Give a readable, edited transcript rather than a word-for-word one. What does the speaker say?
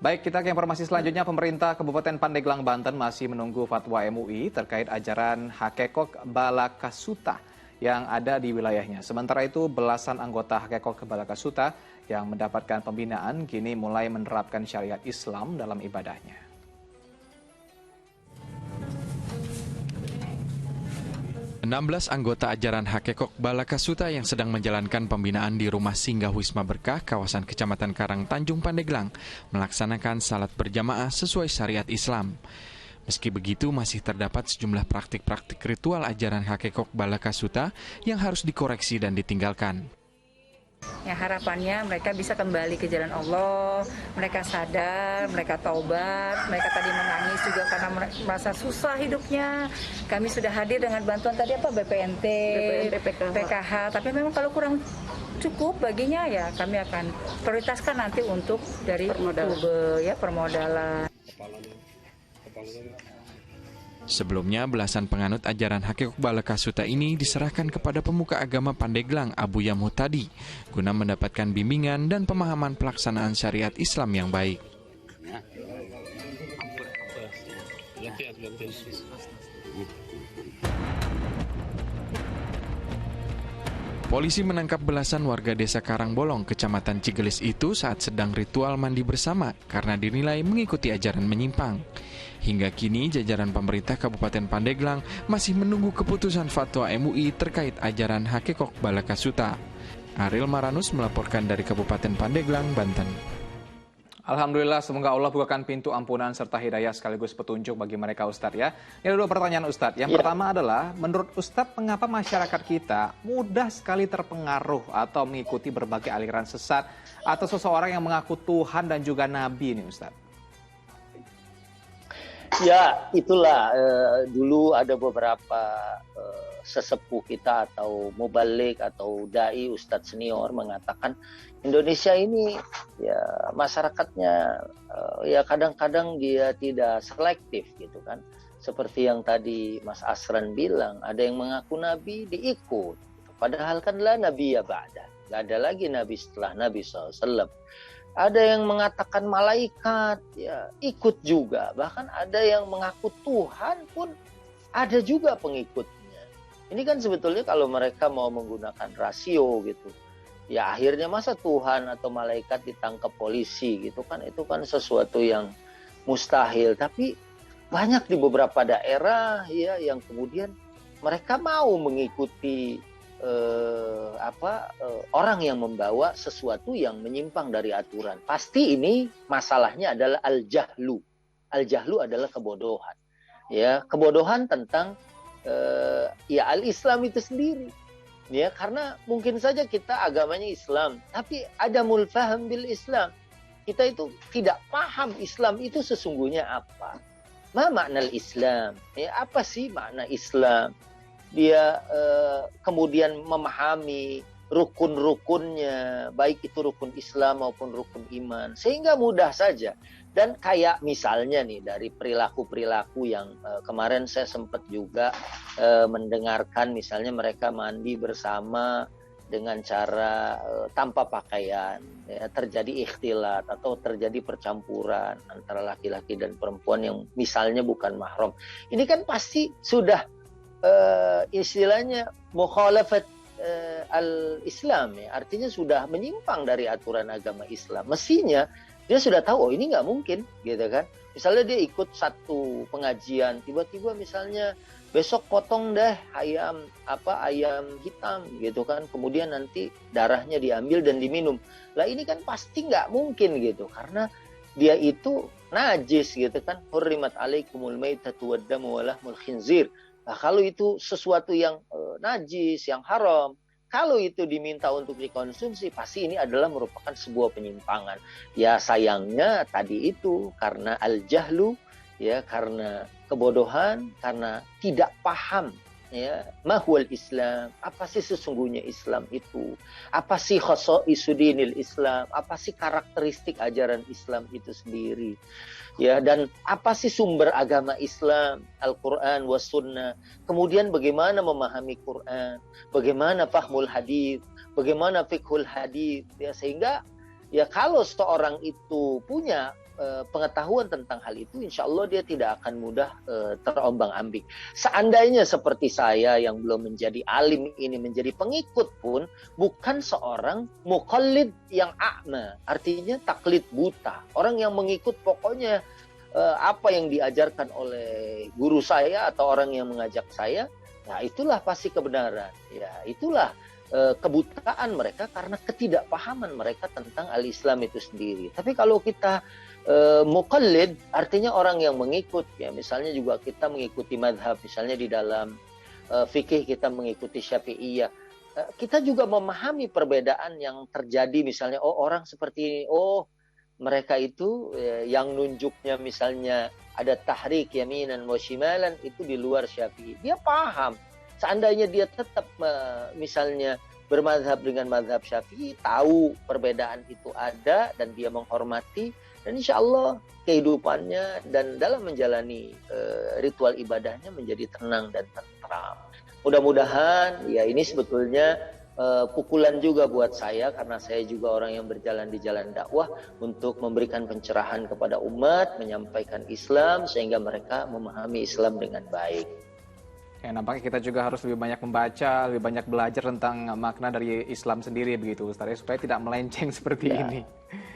Baik, kita ke informasi selanjutnya. Pemerintah Kabupaten Pandeglang, Banten masih menunggu fatwa MUI terkait ajaran Hakekok Balakasuta yang ada di wilayahnya. Sementara itu, belasan anggota Hakekok Balakasuta yang mendapatkan pembinaan kini mulai menerapkan syariat Islam dalam ibadahnya. 16 anggota ajaran Hakekok Balakasuta yang sedang menjalankan pembinaan di Rumah Singgah Wisma Berkah, kawasan Kecamatan Karang Tanjung, Pandeglang, melaksanakan salat berjamaah sesuai syariat Islam. Meski begitu, masih terdapat sejumlah praktik-praktik ritual ajaran Hakekok Balakasuta yang harus dikoreksi dan ditinggalkan. Ya, harapannya mereka bisa kembali ke jalan Allah, mereka sadar, mereka taubat, mereka tadi menangis juga karena merasa susah hidupnya. Kami sudah hadir dengan bantuan tadi BPNT, PKH, tapi memang kalau kurang cukup baginya ya kami akan prioritaskan nanti untuk dari permodalan. Sebelumnya, belasan penganut ajaran Hakekok Balakasuta ini diserahkan kepada pemuka agama Pandeglang, Abu Yamutadi, guna mendapatkan bimbingan dan pemahaman pelaksanaan syariat Islam yang baik. Polisi menangkap belasan warga desa Karangbolong, Kecamatan Cigelis itu saat sedang ritual mandi bersama karena dinilai mengikuti ajaran menyimpang. Hingga kini, jajaran pemerintah Kabupaten Pandeglang masih menunggu keputusan fatwa MUI terkait ajaran Hakekok Balakasuta. Ariel Maranus melaporkan dari Kabupaten Pandeglang, Banten. Alhamdulillah, semoga Allah bukakan pintu ampunan serta hidayah sekaligus petunjuk bagi mereka, Ustadz ya. Ini ada dua pertanyaan, Ustadz. Yang pertama adalah, menurut Ustadz, mengapa masyarakat kita mudah sekali terpengaruh atau mengikuti berbagai aliran sesat atau seseorang yang mengaku Tuhan dan juga Nabi ini, Ustadz? Ya, itulah dulu ada beberapa sesepuh kita atau mubalik atau dai ustadz senior mengatakan Indonesia ini ya masyarakatnya ya kadang-kadang dia tidak selektif gitu kan. Seperti yang tadi Mas Asran bilang, ada yang mengaku nabi diikut. Padahal kan la nabi ya ba'da. Gak ada lagi nabi setelah Nabi SAW. Ada yang mengatakan malaikat, ya ikut juga. Bahkan ada yang mengaku Tuhan pun ada juga pengikutnya. Ini kan sebetulnya kalau mereka mau menggunakan rasio gitu, ya akhirnya masa Tuhan atau malaikat ditangkap polisi gitu kan, itu kan sesuatu yang mustahil. Tapi banyak di beberapa daerah ya yang kemudian mereka mau mengikuti orang yang membawa sesuatu yang menyimpang dari aturan. Pasti ini masalahnya adalah al-jahlu. Al-jahlu adalah kebodohan. Ya, kebodohan tentang ya al-Islam itu sendiri. Ya, karena mungkin saja kita agamanya Islam, tapi ada mulfaham bil Islam. Kita itu tidak paham Islam itu sesungguhnya apa. Ma makna Islam? Ya, apa sih makna Islam? Dia kemudian memahami rukun-rukunnya, baik itu rukun Islam maupun rukun iman, sehingga mudah saja. Dan kayak misalnya nih dari perilaku-perilaku yang kemarin saya sempat juga mendengarkan, misalnya mereka mandi bersama dengan cara tanpa pakaian, ya, terjadi ikhtilat atau terjadi percampuran antara laki-laki dan perempuan yang misalnya bukan mahram. Ini kan pasti sudah istilahnya mukhalafat al-Islam, ya. Artinya sudah menyimpang dari aturan agama Islam. Mestinya dia sudah tahu, oh ini nggak mungkin, gitu kan. Misalnya dia ikut satu pengajian, tiba-tiba misalnya besok potong deh ayam hitam, gitu kan. Kemudian nanti darahnya diambil dan diminum. Lah ini kan pasti nggak mungkin gitu, karena dia itu najis, gitu kan. Hurrimat alaikumul maitatu waddamu wa lahmul khinzir. Nah, kalau itu sesuatu yang najis, yang haram, kalau itu diminta untuk dikonsumsi, pasti ini adalah merupakan sebuah penyimpangan. Ya sayangnya tadi itu karena al-jahlu, ya karena kebodohan, karena tidak paham ya mahwal Islam, apa sih sesungguhnya Islam itu, apa sih khosa'isudinil Islam, apa sih karakteristik ajaran Islam itu sendiri, ya, dan apa sih sumber agama Islam, Al-Quran was Sunnah, kemudian bagaimana memahami Quran, bagaimana fahmul hadis, bagaimana fiqhul hadis, ya, sehingga ya kalau seorang itu punya pengetahuan tentang hal itu, insya Allah dia tidak akan mudah terombang-ambing. Seandainya seperti saya yang belum menjadi alim ini menjadi pengikut pun, bukan seorang muqallid yang a'ma, artinya taklid buta. Orang yang mengikut pokoknya apa yang diajarkan oleh guru saya atau orang yang mengajak saya, ya itulah pasti kebenaran. Ya itulah kebutaan mereka karena ketidakpahaman mereka tentang al-Islam itu sendiri. Tapi kalau kita muqallid, artinya orang yang mengikut, ya misalnya juga kita mengikuti madhab, misalnya di dalam fikih kita mengikuti Syafi'iyah, kita juga memahami perbedaan yang terjadi, misalnya oh orang seperti ini, oh mereka itu yang nunjuknya misalnya ada tahrik yaminan wa shimalan itu di luar Syafi'i. Dia paham. Seandainya dia tetap misalnya bermadhab dengan madhab Syafi'i, tahu perbedaan itu ada dan dia menghormati, dan insya Allah kehidupannya dan dalam menjalani ritual ibadahnya menjadi tenang dan tentram. Mudah-mudahan ya ini sebetulnya pukulan juga buat saya, karena saya juga orang yang berjalan di jalan dakwah untuk memberikan pencerahan kepada umat, menyampaikan Islam sehingga mereka memahami Islam dengan baik. Ya, nampaknya kita juga harus lebih banyak membaca, lebih banyak belajar tentang makna dari Islam sendiri begitu Ustaz, supaya tidak melenceng seperti ini.